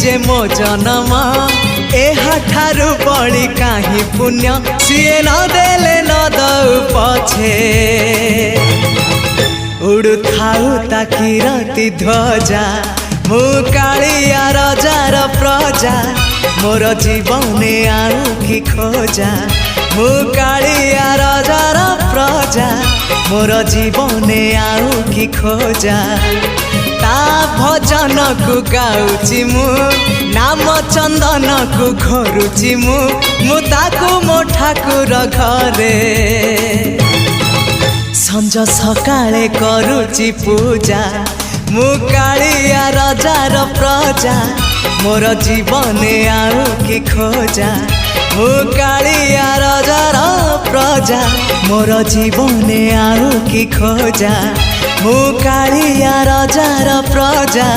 जे मो जन्म एहाठारु बड़ी काहे पुण्य सीए न देले न दउ पछे उड़ु थाउ ताकि राति ध्वजा मु कालिया रजार प्रजा मोर जीवने आउ कि खोजा मु कालिया रजार प्रजा मोर जीवने आउ कि खोजा ता भजन को गाउची मु नाम चंदन को घरुची मु ताकू मो ठाकुर घरे संज सकाळे करुची पूजा मु कालिया रजार प्रजा मोर जीवने आउ कि खोजा मु कालिया रजार प्रजा मोर जीवने आउ कि खोजा मु कालिया रजार प्रजा।